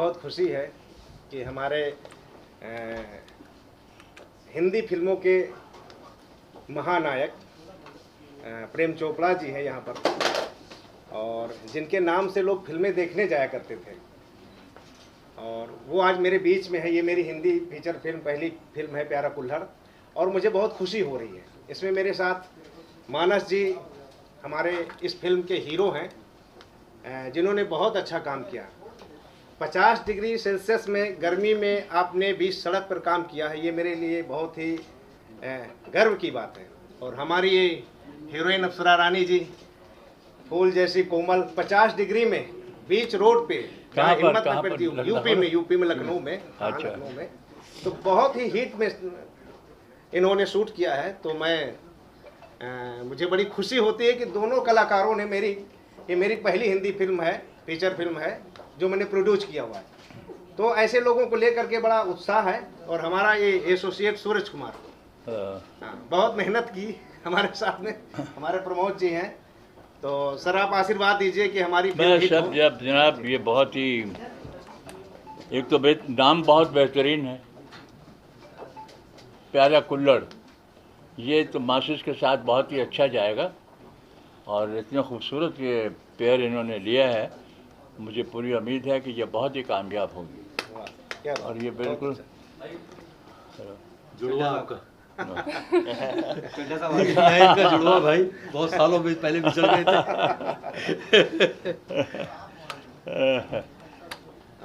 बहुत खुशी है कि हमारे हिंदी फिल्मों के महानायक प्रेम चोपड़ा जी हैं यहाँ पर, और जिनके नाम से लोग फिल्में देखने जाया करते थे, और वो आज मेरे बीच में है। ये मेरी हिंदी फीचर फिल्म पहली फिल्म है प्यारा कुल्हड़, और मुझे बहुत खुशी हो रही है। इसमें मेरे साथ मानस जी हमारे इस फिल्म के हीरो हैं, जिन्होंने बहुत अच्छा काम किया। 50 डिग्री सेल्सियस में गर्मी में आपने बीच सड़क पर काम किया है, ये मेरे लिए बहुत ही गर्व की बात है। और हमारी ये हीरोइन अप्सरा रानी जी, फूल जैसी कोमल, 50 डिग्री में बीच रोड पे, हिम्मत न पड़ती हूँ, यूपी में लखनऊ में, अच्छा। लखनऊ में, तो बहुत ही हीट में इन्होंने शूट किया है। तो मुझे बड़ी खुशी होती है कि दोनों कलाकारों ने ये मेरी पहली हिंदी फिल्म है, फीचर फिल्म है, जो मैंने प्रोड्यूस किया हुआ है। तो ऐसे लोगों को लेकर के बड़ा उत्साह है। और हमारा ये एसोसिएट सूरज कुमार, बहुत मेहनत की हमारे साथ में, हमारे प्रमोद जी हैं। तो सर आप आशीर्वाद दीजिए कि हमारी फिल्म सब जनाब, ये बहुत ही, एक तो नाम बहुत बेहतरीन है, प्यारा कुल्हड़, ये तो मासिस के साथ बहुत ही अच्छा जाएगा। और इतना खूबसूरत ये पेयर इन्होंने लिया है, मुझे पूरी उम्मीद है कि ये बहुत ही कामयाब होगी। और ये बिल्कुल जुड़वा आपका का जुड़वा भाई, बहुत सालों में पहले बिछड़ गए थे।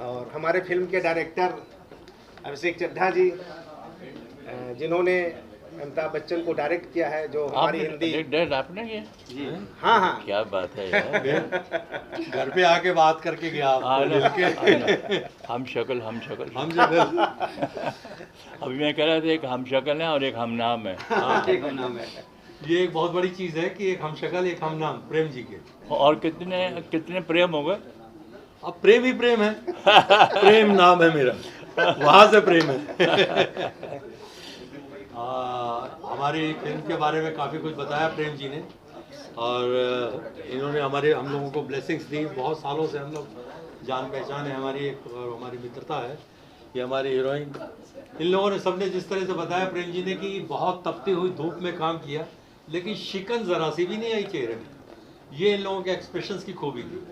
और हमारे फिल्म के डायरेक्टर अभिषेक चड्ढा जी, जिन्होंने अमिताभ बच्चन को डायरेक्ट किया है, जो हमारी हिंदी आपने किया जी। हाँ, क्या बात है यार। घर पे आके बात करके गया आपको। हम शक्ल अभी मैं कह रहा था, एक हम शक्ल है और एक हम नाम है। ये एक बहुत बड़ी चीज है कि एक हम शक्ल एक हम नाम प्रेम जी के। और कितने प्रेम हो गए? अब प्रेम ही प्रेम है। प्रेम नाम है मेरा, वहां से प्रेम है। हमारी फिल्म के बारे में काफ़ी कुछ बताया प्रेम जी ने, और इन्होंने हम लोगों को ब्लेसिंग्स दी। बहुत सालों से हम लोग जान पहचान है हमारी, और हमारी मित्रता है। ये हमारी हीरोइन, इन लोगों ने सबने जिस तरह से बताया प्रेम जी ने कि बहुत तपती हुई धूप में काम किया, लेकिन शिकन ज़रा सी भी नहीं आई चेहरे में। ये इन लोगों के एक्सप्रेशंस की खूबी थी,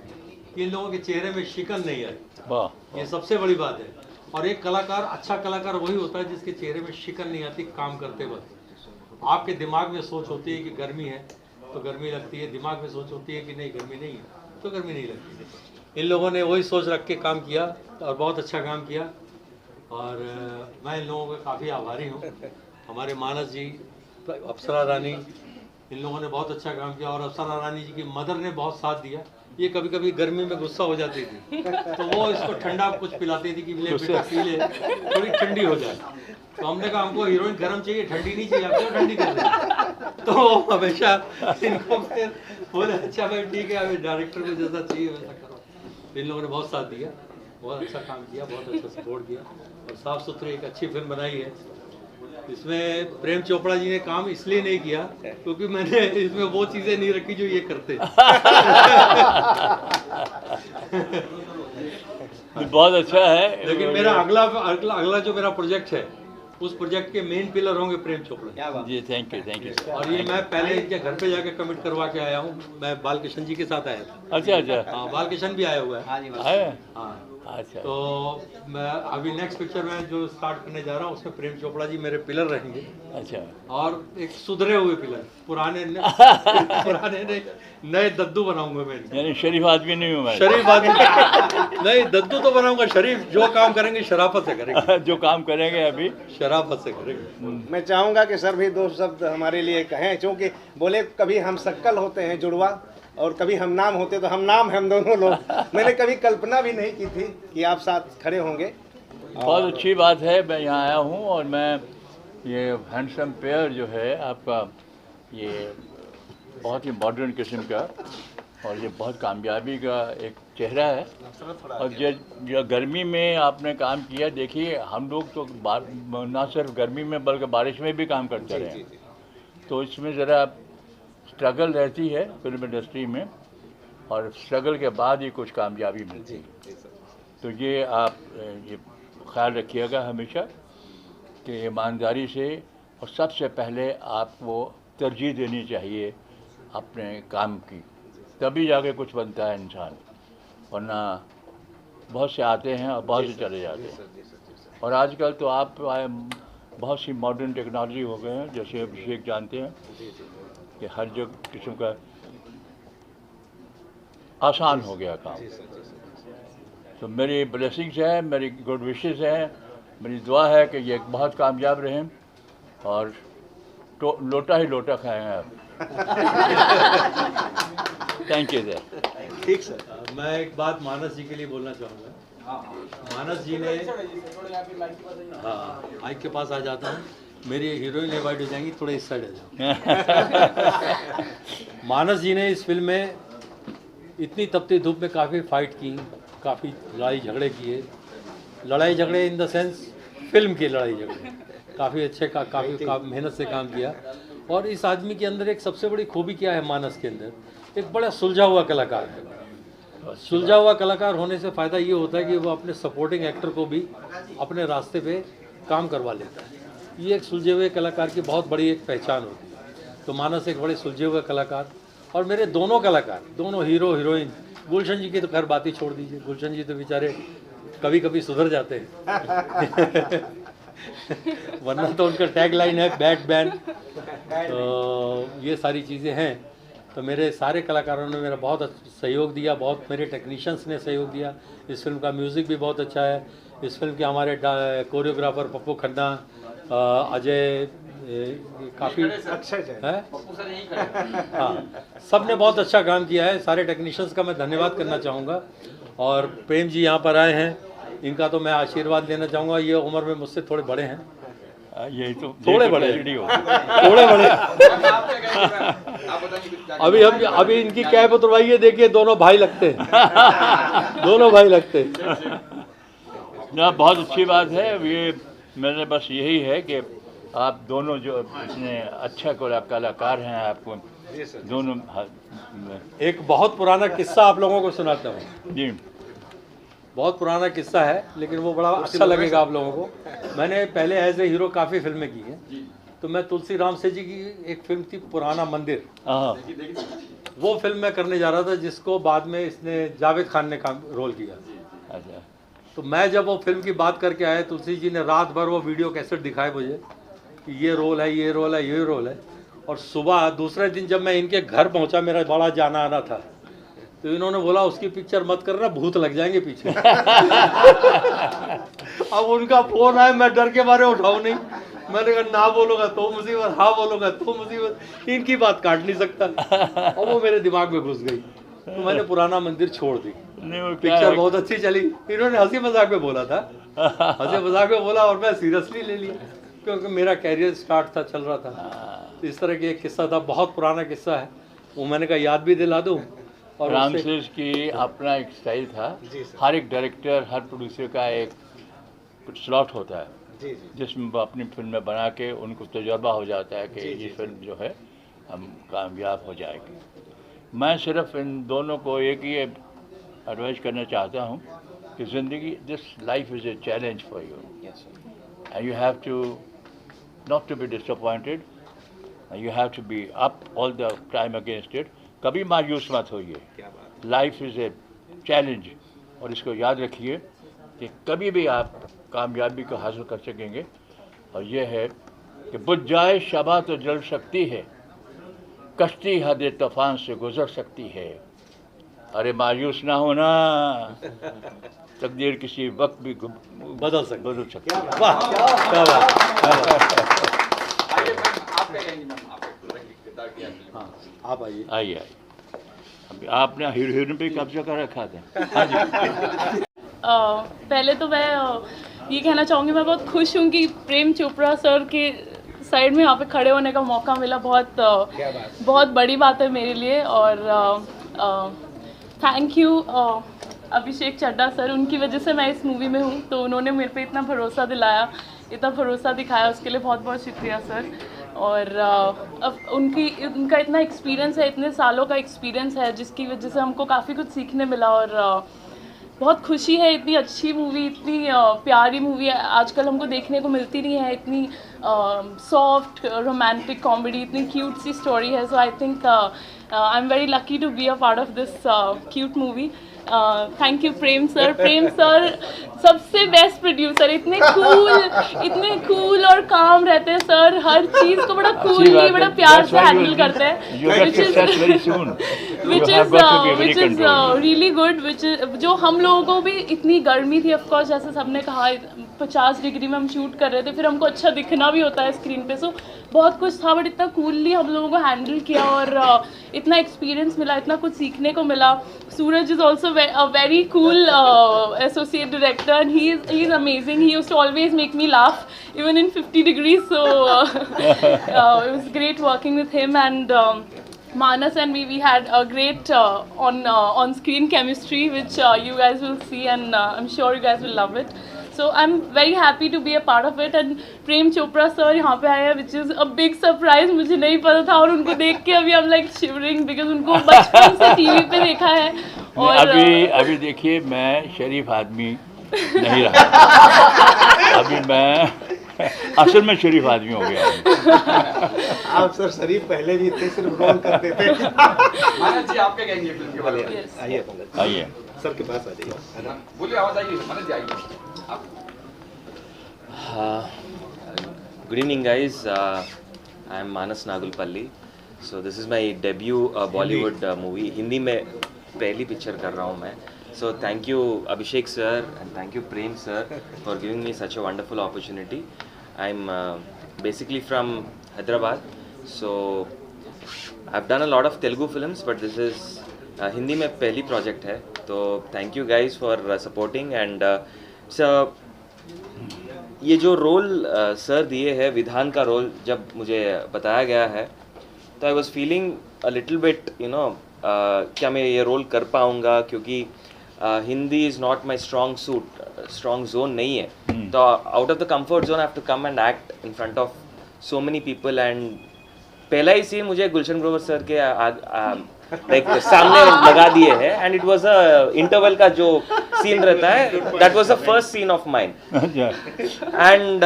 इन लोगों के चेहरे में शिकन नहीं आई। वाह, ये सबसे बड़ी बात है। और एक कलाकार, अच्छा कलाकार वही होता है जिसके चेहरे में शिकन नहीं आती काम करते वक्त। आपके दिमाग में सोच होती है कि गर्मी है तो गर्मी लगती है, दिमाग में सोच होती है कि नहीं गर्मी नहीं है तो गर्मी नहीं लगती। इन लोगों ने वही सोच रख के काम किया और बहुत अच्छा काम किया, और मैं इन लोगों का काफ़ी आभारी हूँ। हमारे मानस जी, अप्सरा रानी, इन लोगों ने बहुत अच्छा काम किया। और अप्सरा रानी जी की मदर ने बहुत साथ दिया। ये कभी कभी गर्मी में गुस्सा हो जाती थी, तो वो इसको ठंडा कुछ पिलाती थी कि ले बेटा पी ले, थोड़ी ठंडी हो जाए। तो हमने कहा हमको हीरोइन गर्म चाहिए, ठंडी नहीं चाहिए, आप क्यों ठंडी कर रहे हैं? तो हमेशा इनको फिर बोले अच्छा भाई ठीक है, अभी डायरेक्टर को जैसा चाहिए वैसा करो। इन लोगों ने बहुत साथ दिया, बहुत अच्छा काम किया, बहुत अच्छा सपोर्ट किया, और साफ़ सुथरी एक अच्छी फिल्म बनाई है। इसमें प्रेम चोपड़ा जी ने काम इसलिए नहीं किया क्योंकि मैंने इसमें वो चीजें नहीं रखी जो ये करते। बहुत अच्छा है। लेकिन मेरा अगला जो मेरा प्रोजेक्ट है, उस प्रोजेक्ट के मेन पिलर होंगे प्रेम चोपड़ा जी। Thank you. और ये मैं पहले इनके घर पे जाके कमिट करवा के आया हूँ। मैं बालकृष्ण जी के साथ आया था। अच्छा। हाँ, बालकृष्ण भी आया हुआ है। हाँ, अच्छा। तो मैं अभी नेक्स्ट पिक्चर में जो स्टार्ट करने जा रहा हूँ उसमें प्रेम चोपड़ा जी मेरे पिलर रहेंगे। अच्छा। और एक सुधरे हुए पिलर, पुराने नहीं, नए दद्दू बनाऊंगा मैं। यानी शरीफ आदमी नहीं हूँ मैं। शरीफ आदमी नहीं, दद्दू तो बनाऊंगा शरीफ। जो काम करेंगे शराफत से करेंगे। जो काम करेंगे अभी शराफत से करेंगे। मैं चाहूँगा कि सर भी दो शब्द हमारे लिए कहें, क्योंकि बोले कभी हम शक्ल होते हैं जुड़वा और कभी हम नाम होते, तो हम नाम हम दोनों लोग। मैंने कभी कल्पना भी नहीं की थी कि आप साथ खड़े होंगे। बहुत अच्छी बात है, मैं यहाँ आया हूँ और मैं ये हैंडसम पेयर जो है आपका, ये बहुत ही मॉडर्न किस्म का, और ये बहुत कामयाबी का एक चेहरा है। और जो गर्मी में आपने काम किया, देखिए हम लोग तो ना सिर्फ गर्मी में बल्कि बारिश में भी काम करते रहे, तो इसमें ज़रा स्ट्रगल रहती है फिल्म इंडस्ट्री में, और स्ट्रगल के बाद ही कुछ कामयाबी मिलती है। तो ये आप ये ख्याल रखिएगा हमेशा कि ईमानदारी से और सबसे पहले आपको तरजीह देनी चाहिए अपने काम की, तभी जाके कुछ बनता है इंसान, वरना बहुत से आते हैं और बहुत से चले जाते हैं। और आजकल तो आप बहुत सी मॉडर्न टेक्नोलॉजी हो गए हैं, जैसे अभिषेक जानते हैं कि हर जगह किस्म का आसान हो गया काम। तो मेरी ब्लेसिंग्स है, मेरी गुड विशेस है, मेरी दुआ है कि ये बहुत कामयाब रहें और लोटा ही लोटा खाएँ आप। Thank you sir. ठीक सर। मैं एक बात मानस जी के लिए बोलना चाहूँगा। मानस जी ने, हाँ माइक के पास आ जाता हूँ, मेरी हीरोइन अवॉइड हो जाएंगी, थोड़ा इस साइड आ जाओ। मानस जी ने इस फिल्म में इतनी तपती धूप में काफ़ी फाइट की, काफ़ी लड़ाई झगड़े किए, लड़ाई झगड़े इन द सेंस फिल्म की लड़ाई झगड़े, काफ़ी अच्छे काफ़ी मेहनत से काम किया। और इस आदमी के अंदर एक सबसे बड़ी खूबी क्या है, मानस के अंदर एक बड़ा सुलझा हुआ कलाकार है। सुलझा हुआ कलाकार होने से फ़ायदा ये होता है कि वो अपने सपोर्टिंग एक्टर को भी अपने रास्ते पे काम करवा लेता है। ये एक सुलझे हुए कलाकार की बहुत बड़ी एक पहचान होती है। तो मानस एक बड़े सुलझे हुए कलाकार, और मेरे दोनों कलाकार, दोनों हीरो हीरोइन, गुलशन जी की तो खैर बात ही छोड़ दीजिए, गुलशन जी तो बेचारे कभी कभी सुधर जाते हैं। वरना तो उनका टैग लाइन है बैड बैन। तो ये सारी चीज़ें हैं। तो मेरे सारे कलाकारों ने मेरा बहुत सहयोग दिया, बहुत मेरे टेक्नीशियंस ने सहयोग दिया। इस फिल्म का म्यूज़िक भी बहुत अच्छा है। इस फिल्म के हमारे कोरियोग्राफर पप्पू खन्ना, अजय, काफ़ी अच्छा है, हाँ, सब ने बहुत अच्छा काम किया है। सारे टेक्नीशियंस का मैं धन्यवाद करना चाहूँगा। और प्रेम जी यहाँ पर आए हैं, इनका तो मैं आशीर्वाद लेना चाहूँगा। ये उम्र में मुझसे थोड़े बड़े हैं, यही तो थोड़े बड़े, थोड़े बड़े। अभी इनकी कैप उतरवाइए, देखिए दोनों भाई लगते हैं, दोनों भाई लगते हैं। ना बहुत अच्छी बात है। ये मेरे बस यही है कि आप दोनों जो इतने अच्छा कलाकार हैं, आपको दोनों। एक बहुत पुराना किस्सा आप लोगों को सुनाता हूँ जी। बहुत पुराना किस्सा है, लेकिन वो बड़ा अच्छा लगेगा आप लोगों को। मैंने पहले एज ए हीरो काफ़ी फिल्में की हैं। तो मैं तुलसी राम से जी की एक फिल्म थी पुराना मंदिर, वो फिल्म मैं करने जा रहा था, जिसको बाद में इसने जावेद खान ने काम रोल किया। अच्छा। तो मैं जब वो फिल्म की बात करके आया, तुलसी जी ने रात भर वो वीडियो कैसेट दिखाए मुझे कि ये रोल है, ये रोल है, ये रोल है। और सुबह दूसरे दिन जब मैं इनके घर पहुंचा, मेरा बड़ा जाना आना था, तो इन्होंने बोला उसकी पिक्चर मत करना, भूत लग जाएंगे पीछे। अब उनका फोन आया, मैं डर के मारे उठाऊं नहीं। मैंने कहा ना बोलूंगा तो मुसीबत, हाँ बोलूंगा तो मुसीबत, इनकी बात काट नहीं सकता। और वो मेरे दिमाग में घुस गई, तो मैंने पुराना मंदिर छोड़ दी। पिक्चर बहुत अच्छी चली। इन्होंने हंसी मजाक में बोला था, हंसी मजाक में बोला, और मैं सीरियसली ले लिया, क्योंकि मेरा कैरियर स्टार्ट था, चल रहा था। तो इस तरह की एक किस्सा था, बहुत पुराना किस्सा है, वो मैंने कहा याद भी दिला दूँ। और रामसेस की अपना एक स्टाइल था। हर एक डायरेक्टर, हर प्रोड्यूसर का एक कुछ स्लॉट होता है जिसमें वो अपनी फिल्में बना के उनको तजुर्बा हो जाता है कि ये फिल्म जो है हम कामयाब हो जाएगी। मैं सिर्फ इन दोनों को एक ही एडवाइस करना चाहता हूँ कि ज़िंदगी, this life is a challenge for you and you have to not to be disappointed, you have to be up all the time against it. कभी मायूस मत होइए, लाइफ इज़ ए चैलेंज। और इसको याद रखिए कि कभी भी आप कामयाबी को हासिल कर सकेंगे। और ये है कि बुझ जाए शबा तो जल सकती है, कश्ती हद तूफान से गुजर सकती है। अरे मायूस ना होना, तकदीर किसी वक्त भी बदल सकती है। वाह क्या बात। हाँ, आप आइए। अभी आपने हीरोइन पे कब्जा कर रखा था। हाँ जी। पहले तो मैं ये कहना चाहूँगी, मैं बहुत खुश हूँ कि प्रेम चोपड़ा सर के साइड में यहाँ पे खड़े होने का मौका मिला। बहुत बड़ी बात है मेरे लिए। और thank you Abhishek Chadha sir, उनकी वजह से मैं इस मूवी में हूँ। तो उन्होंने मेरे पे इतना भरोसा दिलाया, इतना भरोसा दिखाया, उसके लिए बहुत बहुत शुक्रिया सर। और अब उनका इतना एक्सपीरियंस है, इतने सालों का एक्सपीरियंस है, जिसकी वजह से हमको काफ़ी कुछ सीखने मिला। और बहुत खुशी है, इतनी अच्छी मूवी, इतनी प्यारी मूवी आजकल हमको देखने को मिलती नहीं है, इतनी सॉफ्ट रोमांटिक कॉमेडी, इतनी क्यूट सी स्टोरी है. So I think I am very lucky to be a part of this cute movie. Thank you Prem sir सबसे बेस्ट प्रोड्यूसर, इतने कूल और काम रहते हैं सर, हर चीज़ को बड़ा कूलली बड़ा प्यार से हैंडल करते हैं, विच इज़ रियली गुड. जो हम लोगों को भी इतनी गर्मी थी, ऑफ कोर्स जैसे सबने कहा 50 डिग्री में हम शूट कर रहे थे, फिर हमको अच्छा दिखना भी होता है स्क्रीन पे. सो बहुत कुछ था, बट इतना कूलली हम लोगों को हैंडल किया और इतना एक्सपीरियंस मिला, इतना कुछ सीखने को मिला. Suraj is also a very cool associate director, and he is amazing. He used to always make me laugh even in 50 degrees, so it was great working with him. And Manas and we had a great on screen chemistry, which you guys will see, and I'm sure you guys will love it. So I'm very happy to be a part of it. And Prem Chopra sir यहाँ पे आए हैं, which is a big surprise. मुझे नहीं पता था, और उनको देख के अभी I'm like shivering because उनको बचपन से टीवी पे देखा है. और अभी देखिए, मैं शरीफ आदमी नहीं रहा. अभी मैं असल में शरीफ आदमी हो गया हूँ. आप सर शरीफ पहले भी थे, सिर्फ रोल करते थे. मानस जी, आप क्या कहेंगे फिल्म के बारे में? आइए सर के पास आ जाइए. बोलिए, आवाज आइए, मानस जी आइए. Good evening, guys. I'm Manas Nagulpalli. So this is my debut Bollywood movie. Hindi में पहली पिक्चर कर रहा हूँ मैं. So thank you Abhishek sir and thank you Prem sir for giving me such a wonderful opportunity. I'm basically from Hyderabad. So I've done a lot of Telugu films, but this is Hindi में पहली project है. तो thank you guys for supporting. And so ये जो role sir दिए है, विधान का रोल जब मुझे बताया गया है, तो I was feeling a little bit क्या मैं ये रोल कर पाऊँगा, क्योंकि Hindi is not my strong zone नहीं है. तो out of the comfort zone I have to come and act in front of so many people. And पहला ही सीन मुझे गुलशन ग्रोवर सर के लाइक सामने लगा दिए हैं. And it was a interval का जो सीन रहता है, that was the first scene of mine. And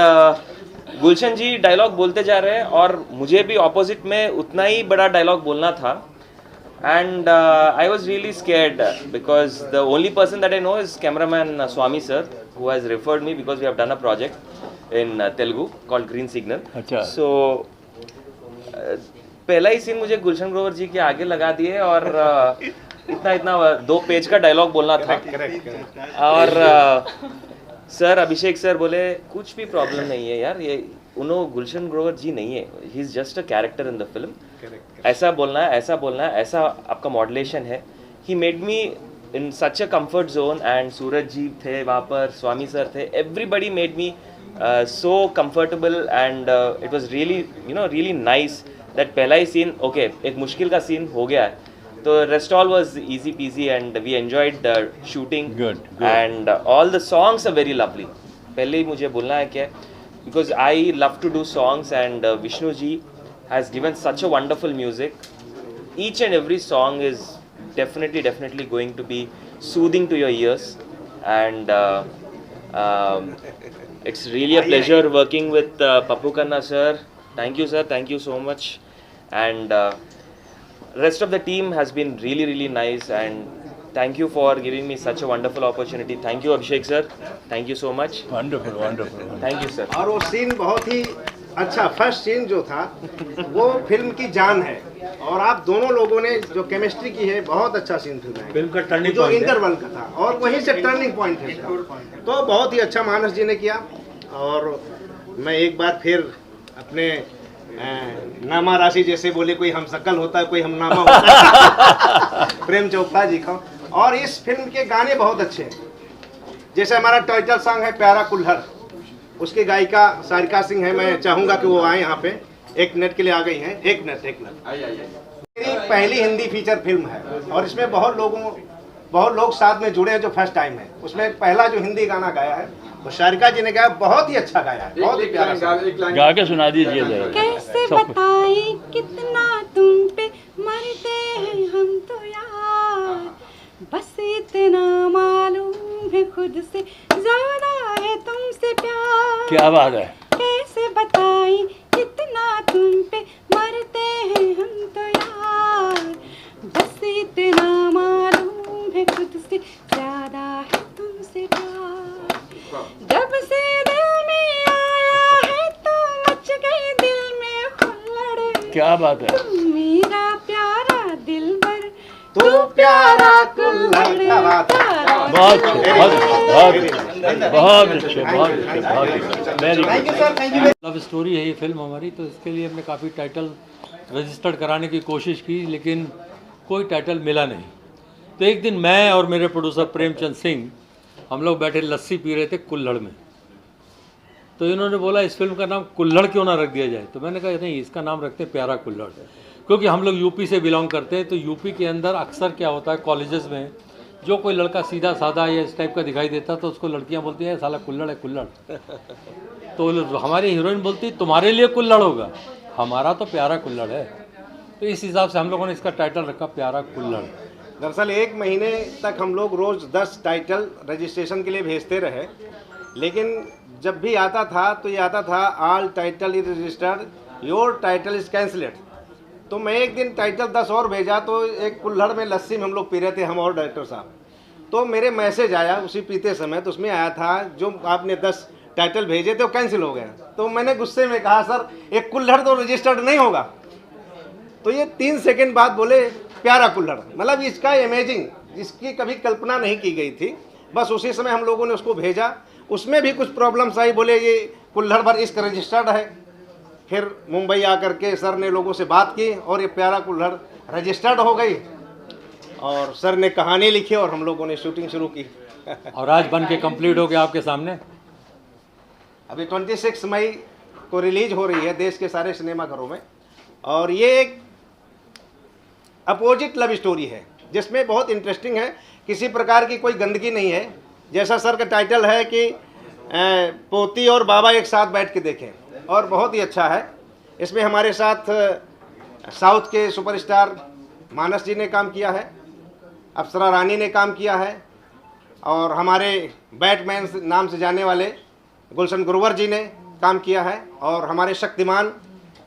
Gulshan ji dialogue बोलते जा रहे हैं, और मुझे भी ऑपोजिट में उतना ही बड़ा डायलॉग बोलना था. And I was really scared because the only person that I know is cameraman Swami sir, who has referred me because we have done a project in Telugu called green signal. So पहला ही scene मुझे गुलशन ग्रोवर जी के आगे लगा दिए, और इतना 2 page का डायलॉग बोलना था. और सर अभिषेक सर बोले कुछ भी प्रॉब्लम नहीं है यार, ये उन्होंने गुलशन ग्रोवर जी नहीं है, he is just a character in the film. ऐसा बोलना है, ऐसा बोलना है, ऐसा आपका मॉड्यूलेशन है. He made me in such a comfort zone. And Suraj ji थे वहाँ पर, स्वामी सर थे, everybody made me so comfortable. And it was really really nice that पहला ही सीन ओके एक मुश्किल का सीन हो गया है, तो rest all was easy peasy. And we enjoyed the shooting. And all the songs are very lovely. पहले ही मुझे बोलना है क्या, because I love to do songs, and Vishnu ji has given such a wonderful music. Each and every song is definitely going to be soothing to your ears. And it's really a pleasure working with Pappu Khanna sir. Thank you sir, thank you so much. And rest of the team has been really nice, and thank you for giving me such a wonderful opportunity. Thank you Abhishek sir, thank you so much. Wonderful. Thank you sir. और वो scene बहुत ही अच्छा, first scene जो था वो film की जान है. और आप दोनों लोगों ने जो केमिस्ट्री की है, बहुत अच्छा सीन फिल्म का टर्निंग जो इंटरवल का था, और वहीं से टर्निंग पॉइंट है. तो बहुत ही अच्छा मानस जी ने किया. और मैं एक बार फिर अपने नामा राशि जैसे बोले, कोई हम शकल होता है, कोई हम नामा होता है, प्रेम चोपड़ा जी का. और इस फिल्म के गाने बहुत अच्छे हैं. जैसे हमारा टाइटल सॉन्ग है प्यारा कुल्हड़, उसकी गायिका सारिका सिंह है. मैं चाहूँगा कि वो आए यहाँ पे. 1 मिनट के लिए आ गई हैं. 1 मिनट. मेरी पहली हिंदी फीचर फिल्म है, और इसमें बहुत लोग साथ में जुड़े हैं जो फर्स्ट टाइम है. उसमें पहला जो हिंदी गाना गाया है वो सारिका जी ने गाया, बहुत ही अच्छा गाया है, बहुत ही प्यारा. गा के सुना दीजिए. कैसे बताएं कितना तुम पे मरते हैं हम तो यार, बस इतना मालूम खुद से ज्यादा है तुमसे प्यार। क्या बात है। कैसे बताएं कितना तुम पे मरते हैं हम तो यार, बस इतना मालूम है खुद से ज्यादा है तुमसे प्यार। जब से दिल में आया है तो मच गई दिल में हुल्लड़। क्या बात है। तुम मेरा प्यारा दिलबर, तू प्यारा कुल्हड़। क्या बात है। बहुत अच्छे, बहुत अच्छे, बहुत अच्छे, बहुत अच्छे, बहुत अच्छे, वेरी गुड। लव स्टोरी है ये फिल्म हमारी, तो इसके लिए हमने काफ़ी टाइटल रजिस्टर्ड कराने की कोशिश की, लेकिन कोई टाइटल मिला नहीं। तो एक दिन मैं और मेरे प्रोड्यूसर प्रेमचंद सिंह हम लोग बैठे लस्सी पी रहे थे कुल्हड़ में, तो इन्होंने बोला इस फिल्म का नाम कुल्हड़ क्यों ना रख दिया जाए। तो मैंने कहा नहीं, इसका नाम रखते हैं प्यारा कुल्हड़, क्योंकि हम लोग यूपी से बिलोंग करते हैं। तो यूपी के अंदर अक्सर क्या होता है, कॉलेजेस में जो कोई लड़का सीधा साधा या इस टाइप का दिखाई देता तो उसको लड़कियां बोलती हैं साला कुल्हड़ है कुल्हड़। तो हमारी हीरोइन बोलती तुम्हारे लिए कुल्हड़ होगा, हमारा तो प्यारा कुल्हड़ है। तो इस हिसाब से हम लोगों ने इसका टाइटल रखा प्यारा कुल्हड़। दरअसल 1 महीने तक हम लोग रोज़ 10 टाइटल रजिस्ट्रेशन के लिए भेजते रहे, लेकिन जब भी आता था तो ये आता था all title is registered, your title is cancelled. तो मैं एक दिन टाइटल 10 और भेजा, तो एक कुल्हड़ में लस्सी में हम लोग पी रहे थे, हम और डायरेक्टर साहब। तो मेरे मैसेज आया उसी पीते समय, तो उसमें आया था जो आपने 10 टाइटल भेजे थे वो कैंसिल हो गए। तो मैंने गुस्से में कहा सर एक कुल्हड़ तो रजिस्टर्ड नहीं होगा। तो ये 3 सेकंड बाद बोले प्यारा कुल्हड़, मतलब इसका इमेजिंग जिसकी कभी कल्पना नहीं की गई थी, बस उसी समय हम लोगों ने उसको भेजा। उसमें भी कुछ प्रॉब्लम्स आई, बोले ये कुल्हड़ पर इसका रजिस्टर्ड है। फिर मुंबई आकर के सर ने लोगों से बात की और ये प्यारा कुल्हड़ रजिस्टर्ड हो गई, और सर ने कहानी लिखी और हम लोगों ने शूटिंग शुरू की। और आज बन के कंप्लीट हो गया आपके सामने। अभी 26 मई को रिलीज हो रही है देश के सारे सिनेमाघरों में, और ये एक अपोजिट लव स्टोरी है जिसमें बहुत इंटरेस्टिंग है, किसी प्रकार की कोई गंदगी नहीं है। जैसा सर का टाइटल है कि पोती और बाबा एक साथ बैठ के देखें, और बहुत ही अच्छा है। इसमें हमारे साथ साउथ के सुपरस्टार मानस जी ने काम किया है, अप्सरा रानी ने काम किया है, और हमारे बैटमैन नाम से जाने वाले गुलशन गुरवर जी ने काम किया है, और हमारे शक्तिमान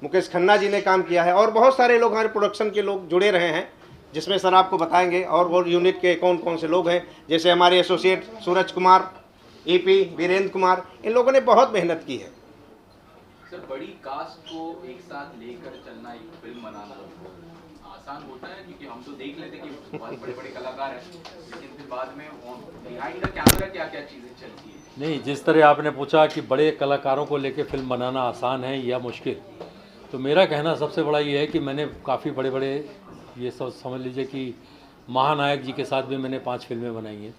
मुकेश खन्ना जी ने काम किया है, और बहुत सारे लोग हमारे प्रोडक्शन के लोग जुड़े रहे हैं, जिसमें सर आपको बताएंगे। और वो यूनिट के कौन कौन से लोग हैं, जैसे हमारे एसोसिएट सूरज कुमार, ईपी वीरेंद्र कुमार, इन लोगों ने बहुत मेहनत की है। सर बड़ी कास्ट को एक साथ लेकर चलना, एक फिल्म बनाना आसान होता है? क्योंकि हम तो देख लेते कि बहुत बड़े बड़े कलाकार हैं, लेकिन फिर बाद में बिहाइंड द कैमरा क्या क्या चीज़ें चलती है? नहीं, जिस तरह आपने पूछा कि बड़े कलाकारों को लेकर फिल्म बनाना आसान है या मुश्किल, तो मेरा कहना सबसे बड़ा ये है कि मैंने काफ़ी बड़े बड़े, ये सब समझ लीजिए कि महानायक जी के साथ भी मैंने 5 फिल्में बनाई हैं।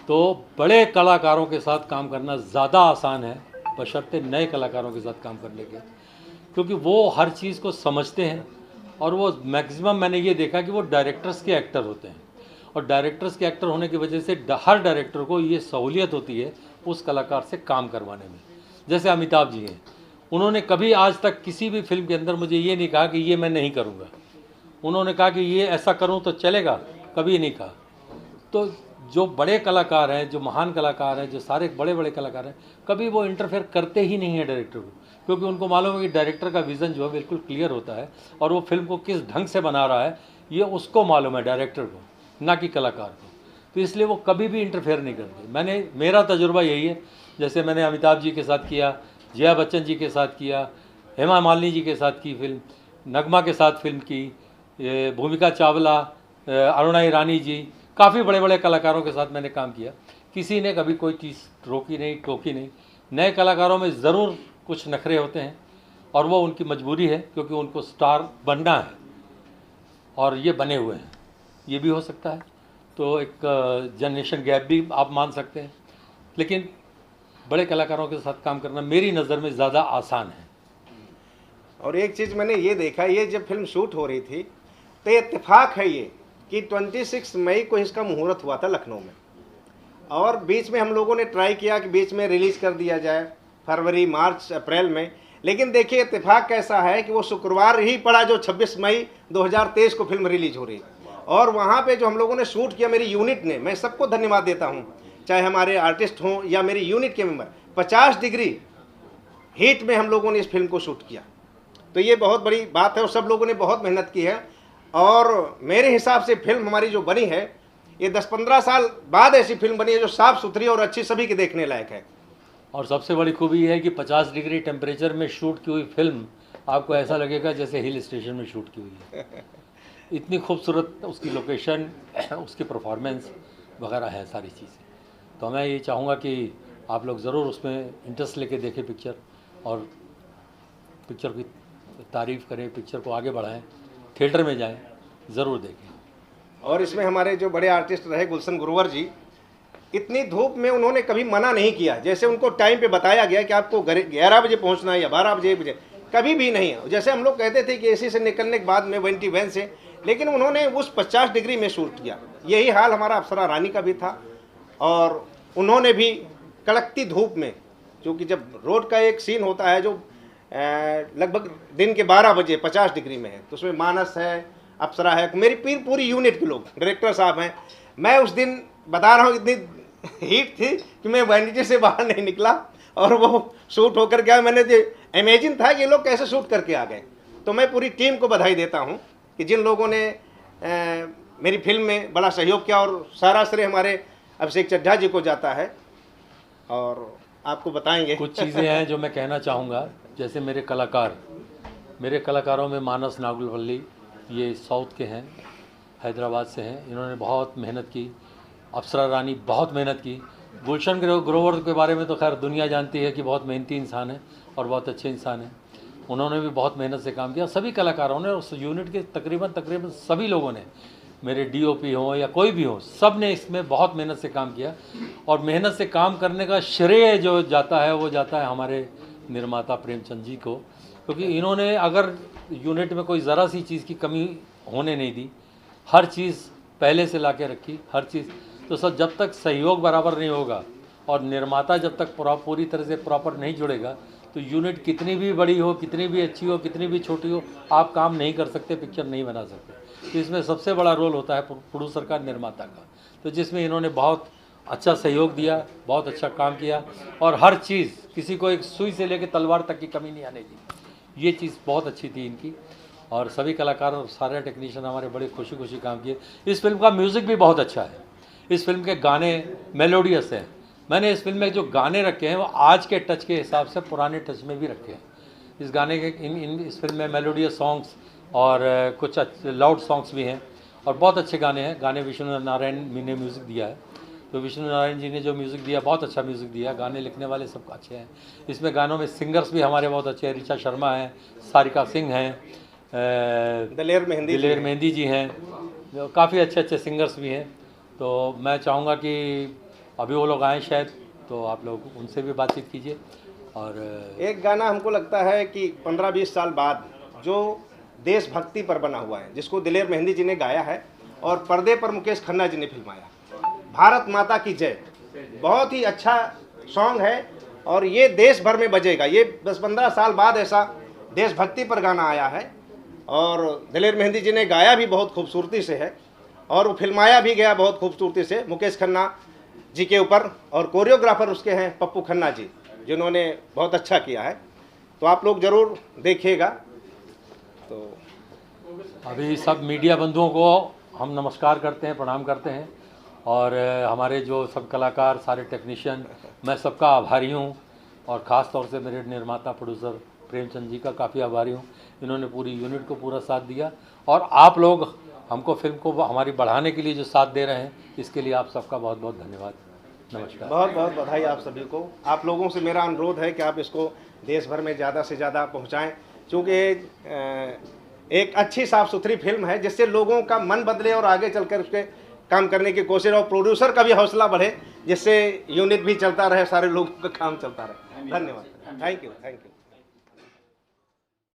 तो बड़े कलाकारों के साथ काम करना ज़्यादा आसान है बशर्ते नए कलाकारों के साथ काम करने के, क्योंकि वो हर चीज़ को समझते हैं, और वो मैक्सिमम मैंने ये देखा कि वो डायरेक्टर्स के एक्टर होते हैं, और डायरेक्टर्स के एक्टर होने की वजह से हर डायरेक्टर को ये सहूलियत होती है उस कलाकार से काम करवाने में। जैसे अमिताभ जी हैं, उन्होंने कभी आज तक किसी भी फिल्म के अंदर मुझे ये नहीं कहा कि ये मैं नहीं करूँगा। उन्होंने कहा कि ये ऐसा करूँ तो चलेगा, कभी नहीं कहा। तो जो बड़े कलाकार हैं, जो महान कलाकार हैं, जो सारे बड़े बड़े कलाकार हैं, कभी वो इंटरफेयर करते ही नहीं है डायरेक्टर को, क्योंकि उनको मालूम है कि डायरेक्टर का विज़न जो है बिल्कुल क्लियर होता है, और वो फिल्म को किस ढंग से बना रहा है ये उसको मालूम है, डायरेक्टर को, ना कि कलाकार को। तो इसलिए वो कभी भी इंटरफेयर नहीं करते। मेरा तजुर्बा यही है, जैसे मैंने अमिताभ जी के साथ किया, जया बच्चन जी के साथ किया, हेमा मालिनी जी के साथ की फिल्म, नगमा के साथ फिल्म की, भूमिका चावला, अरुणा ईरानी जी, काफ़ी बड़े बड़े कलाकारों के साथ मैंने काम किया। किसी ने कभी कोई चीज़ रोकी नहीं, टोकी नहीं। नए कलाकारों में ज़रूर कुछ नखरे होते हैं, और वो उनकी मजबूरी है, क्योंकि उनको स्टार बनना है, और ये बने हुए हैं, ये भी हो सकता है। तो एक जनरेशन गैप भी आप मान सकते हैं, लेकिन बड़े कलाकारों के साथ काम करना मेरी नज़र में ज़्यादा आसान है। और एक चीज़ मैंने ये देखा, ये जब फिल्म शूट हो रही थी तो ये इत्तेफाक है ये कि 26 मई को इसका मुहूर्त हुआ था लखनऊ में, और बीच में हम लोगों ने ट्राई किया कि बीच में रिलीज़ कर दिया जाए फरवरी, मार्च, अप्रैल में। लेकिन देखिए इत्तेफाक कैसा है कि वो शुक्रवार ही पड़ा जो 26 मई 2023 को फिल्म रिलीज हो रही, और वहाँ पे जो हम लोगों ने शूट किया मेरी यूनिट ने, मैं सबको धन्यवाद देता हूँ चाहे हमारे आर्टिस्ट हों या मेरी यूनिट के मेंबर, 50 डिग्री हीट में हम लोगों ने इस फिल्म को शूट किया। तो ये बहुत बड़ी बात है और सब लोगों ने बहुत मेहनत की है। और मेरे हिसाब से फिल्म हमारी जो बनी है, ये 10-15 साल बाद ऐसी फिल्म बनी है जो साफ़ सुथरी और अच्छी, सभी के देखने लायक है। और सबसे बड़ी खूबी ये है कि 50 डिग्री टेम्परेचर में शूट की हुई फिल्म आपको ऐसा लगेगा जैसे हिल स्टेशन में शूट की हुई है। इतनी खूबसूरत उसकी लोकेशन, उसकी परफॉर्मेंस वगैरह है सारी चीज़ें। तो मैं ये चाहूँगा कि आप लोग ज़रूर उसमें इंटरेस्ट लेके देखें पिक्चर, और पिक्चर की तारीफ़ करें, पिक्चर को आगे बढ़ाएं, थिएटर में जाएं, ज़रूर देखें। और इसमें हमारे जो बड़े आर्टिस्ट रहे गुलशन गुरुवर जी, इतनी धूप में उन्होंने कभी मना नहीं किया। जैसे उनको टाइम पे बताया गया कि आपको 11 बजे पहुंचना है या 12 बजे, कभी भी नहीं। जैसे हम लोग कहते थे कि एसी से निकलने के बाद में वेंटी वैन से, लेकिन उन्होंने उस 50 डिग्री में शूट किया। यही हाल हमारा अप्सरा रानी का भी था। और उन्होंने भी कड़कती धूप में, क्योंकि जब रोड का एक सीन होता है जो लगभग दिन के 12 बजे 50 डिग्री में है, तो उसमें मानस है, अप्सरा है, मेरी पूरी यूनिट के लोग, डायरेक्टर साहब हैं। मैं उस दिन बता रहा हूँ इतनी हीट थी कि मैं वैनिटी से बाहर नहीं निकला और वो शूट होकर गया। मैंने जो इमेजिन था कि ये लोग कैसे शूट करके आ गए। तो मैं पूरी टीम को बधाई देता हूँ कि जिन लोगों ने मेरी फिल्म में बड़ा सहयोग किया, और सारा श्रेय हमारे अभिषेक चड्ढा जी को जाता है। और आपको बताएंगे कुछ चीज़ें हैं जो मैं कहना चाहूँगा। जैसे मेरे कलाकारों में मानस नागुलपल्ली, ये साउथ के हैं, हैदराबाद से हैं, इन्होंने बहुत मेहनत की। अप्सरा रानी बहुत मेहनत की। गुलशन ग्रोवर के बारे में तो खैर दुनिया जानती है कि बहुत मेहनती इंसान है और बहुत अच्छे इंसान हैं। उन्होंने भी बहुत मेहनत से काम किया। सभी कलाकारों ने, उस यूनिट के तकरीबन सभी लोगों ने, मेरे डीओपी हों या कोई भी हो, सब ने इसमें बहुत मेहनत से काम किया। और मेहनत से काम करने का श्रेय जो जाता है वो जाता है हमारे निर्माता प्रेमचंद जी को, क्योंकि इन्होंने अगर यूनिट में कोई ज़रा सी चीज़ की कमी होने नहीं दी, हर चीज़ पहले से ला के रखी, हर चीज़। तो सर जब तक सहयोग बराबर नहीं होगा और निर्माता जब तक पूरी तरह से प्रॉपर नहीं जुड़ेगा, तो यूनिट कितनी भी बड़ी हो, कितनी भी अच्छी हो, कितनी भी छोटी हो, आप काम नहीं कर सकते, पिक्चर नहीं बना सकते। तो इसमें सबसे बड़ा रोल होता है प्रोड्यूसर का, निर्माता का। तो जिसमें इन्होंने बहुत अच्छा सहयोग दिया, बहुत अच्छा काम किया, और हर चीज़, किसी को एक सुई से लेकर तलवार तक की कमी नहीं आने दी। ये चीज़ बहुत अच्छी थी इनकी। और सभी कलाकार और सारे टेक्नीशियन हमारे बड़े खुशी खुशी काम किए। इस फिल्म का म्यूज़िक भी बहुत अच्छा है। इस फिल्म के गाने मेलोडियस हैं। मैंने इस फिल्म में जो गाने रखे हैं वो आज के टच के हिसाब से पुराने टच में भी रखे हैं। इस गाने के इस फिल्म में मेलोडियस सॉन्ग्स और कुछ लाउड सॉन्ग्स भी हैं और बहुत अच्छे गाने हैं। गाने विष्णु नारायण ने म्यूज़िक दिया है। तो विष्णु नारायण जी ने जो म्यूज़िक दिया, बहुत अच्छा म्यूज़िक दिया। गाने लिखने वाले सब अच्छे हैं। इसमें गानों में सिंगर्स भी हमारे बहुत अच्छे हैं। ऋचा शर्मा हैं, सारिका सिंह हैं, दलेर मेहंदी जी हैं, काफ़ी अच्छे सिंगर्स भी हैं। तो मैं चाहूँगा कि अभी वो लोग आएँ शायद, तो आप लोग उनसे भी बातचीत कीजिए। और एक गाना हमको लगता है कि 15-20 साल बाद जो देशभक्ति पर बना हुआ है, जिसको दलेर मेहंदी जी ने गाया है और पर्दे पर मुकेश खन्ना जी ने फिल्माया, भारत माता की जय, बहुत ही अच्छा सॉन्ग है और ये देश भर में बजेगा। ये 10-15 साल बाद ऐसा देशभक्ति पर गाना आया है और दलेर मेहंदी जी ने गाया भी बहुत खूबसूरती से है और वो फिल्माया भी गया बहुत खूबसूरती से मुकेश खन्ना जी के ऊपर। और कोरियोग्राफर उसके हैं पप्पू खन्ना जी, जिन्होंने बहुत अच्छा किया है। तो आप लोग ज़रूर देखिएगा। तो अभी सब मीडिया बंधुओं को हम नमस्कार करते हैं, प्रणाम करते हैं। और हमारे जो सब कलाकार, सारे टेक्नीशियन, मैं सबका आभारी हूँ। और ख़ास तौर से मेरे निर्माता प्रोड्यूसर प्रेमचंद जी का काफ़ी आभारी हूँ। इन्होंने पूरी यूनिट को पूरा साथ दिया और आप लोग हमको फिल्म को हमारी बढ़ाने के लिए जो साथ दे रहे हैं, इसके लिए आप सबका बहुत बहुत धन्यवाद। नमस्कार। बहुत बहुत बधाई आप सभी को। आप लोगों से मेरा अनुरोध है कि आप इसको देश भर में ज़्यादा से ज़्यादा पहुँचाएँ, क्योंकि एक अच्छी साफ़ सुथरी फिल्म है जिससे लोगों का मन बदले और आगे चलकर उसके काम करने की कोशिश, और प्रोड्यूसर का भी हौसला बढ़े, जिससे यूनिट भी चलता रहे, सारे लोगों का काम चलता रहे। धन्यवाद। Thank you.